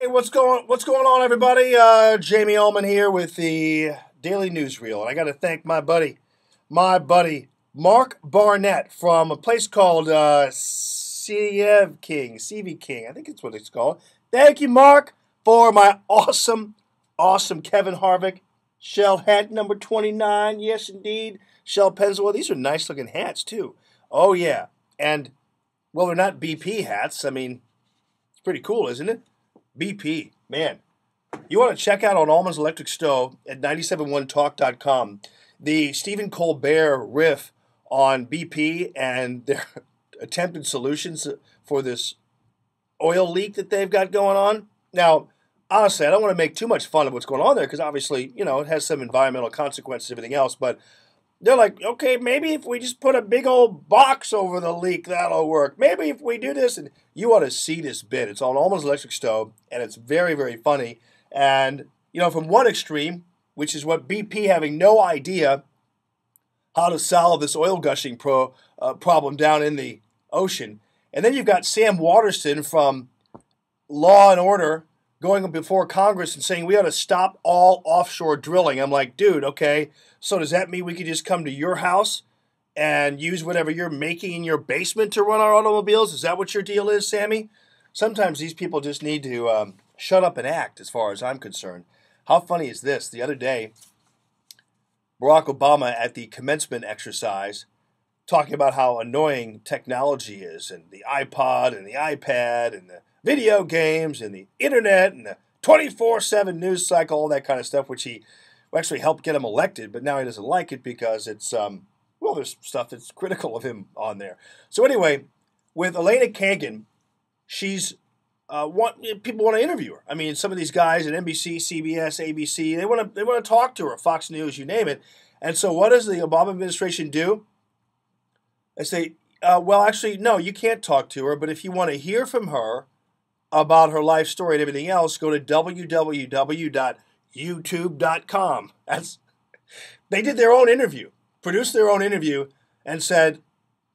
Hey, what's going on, everybody? Jamie Ullman here with the Daily Newsreel, and I got to thank my buddy Mark Barnett from a place called CV King. I think it's what it's called. Thank you, Mark, for my awesome Kevin Harvick shell hat number 29. Yes, indeed, shell pencil. Well, these are nice looking hats too. Oh yeah, and well, they're not BP hats. I mean, it's pretty cool, isn't it? BP, man. You want to check out on Allman's Electric Stove at 971talk.com the Stephen Colbert riff on BP and their attempted solutions for this oil leak that they've got going on. Now, honestly, I don't want to make too much fun of what's going on there because obviously, it has some environmental consequences and everything else, but they're like, okay, maybe if we just put a big old box over the leak, that'll work. Maybe if we do this, and you ought to see this bit. It's on Allman's Electric Stove, and it's very, very funny. And, from one extreme, which is what BP having no idea how to solve this oil gushing problem down in the ocean. And then you've got Sam Waterston from Law and Order going before Congress and saying we ought to stop all offshore drilling. I'm like, dude, okay, so does that mean we could just come to your house and use whatever you're making in your basement to run our automobiles? Is that what your deal is, Sammy? Sometimes these people just need to shut up and act, as far as I'm concerned. How funny is this? The other day, Barack Obama at the commencement exercise talking about how annoying technology is, and the iPod and the iPad and the video games and the internet and the 24/7 news cycle, all that kind of stuff, which he actually helped get him elected, but now he doesn't like it because it's, there's stuff that's critical of him on there. So anyway, with Elena Kagan, she's, people want to interview her. I mean, some of these guys at NBC, CBS, ABC, they want to talk to her, Fox News, you name it. And so what does the Obama administration do? They say, well, actually, no, you can't talk to her, but if you want to hear from her about her life story and everything else, go to www.youtube.com. They did their own interview, produced their own interview, and said,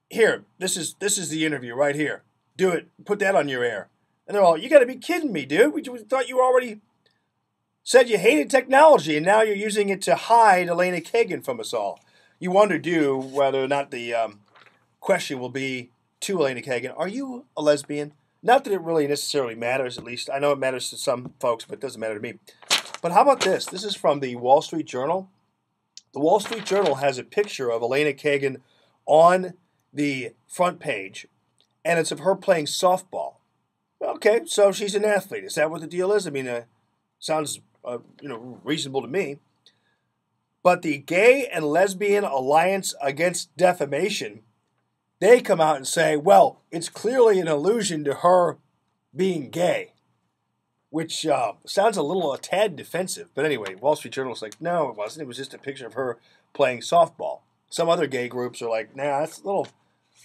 here, this is the interview right here. Do it. Put that on your air. And they're all, you got to be kidding me, dude. We thought you already said you hated technology, and now you're using it to hide Elena Kagan from us all. You wonder, whether or not the question will be to Elena Kagan, are you a lesbian? Not that it really necessarily matters, at least. I know it matters to some folks, but it doesn't matter to me. But how about this? This is from the Wall Street Journal. The Wall Street Journal has a picture of Elena Kagan on the front page, and it's of her playing softball. Okay, so she's an athlete. Is that what the deal is? I mean, sounds reasonable to me. But the Gay and Lesbian Alliance Against Defamation, they come out and say, well, it's clearly an allusion to her being gay, which sounds a tad defensive. But anyway, Wall Street Journal's like, no, it wasn't. It was just a picture of her playing softball. Some other gay groups are like, nah, that's a little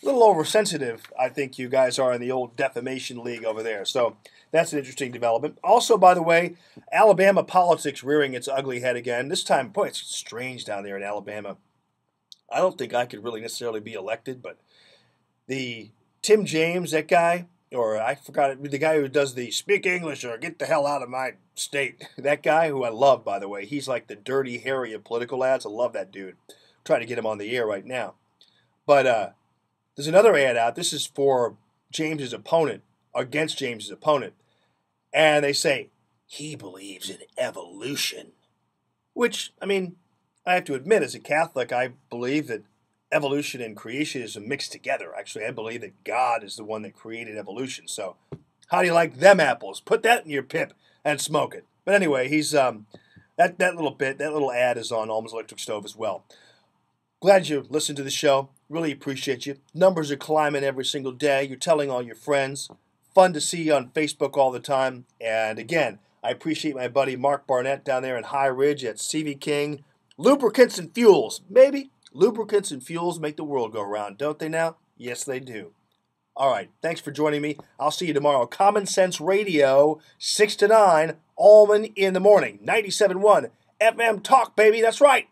oversensitive, I think you guys are in the old defamation league over there. So that's an interesting development. Also, by the way, Alabama politics rearing its ugly head again. This time, boy, it's strange down there in Alabama. I don't think I could really necessarily be elected, but the Tim James, that guy, or I forgot it, the guy who does the speak English or get the hell out of my state, that guy who I love, by the way, he's like the Dirty Harry of political ads. I love that dude. I'm trying to get him on the air right now. But there's another ad out. This is for James's opponent, against James's opponent. And they say, he believes in evolution. Which, I mean, I have to admit, as a Catholic, I believe that evolution and creationism mixed together. Actually, I believe that God is the one that created evolution. So, how do you like them apples? Put that in your pip and smoke it. But anyway, he's that little ad is on Allman's Electric Stove as well. Glad you listened to the show. Really appreciate you. Numbers are climbing every single day. You're telling all your friends. Fun to see you on Facebook all the time. And again, I appreciate my buddy Mark Barnett down there in High Ridge at CV King. Lubricants and fuels. Maybe. Lubricants and fuels make the world go round, don't they now? Yes, they do. All right. Thanks for joining me. I'll see you tomorrow. Common Sense Radio, 6 to 9, Allman in the morning. 97.1 FM Talk, baby. That's right.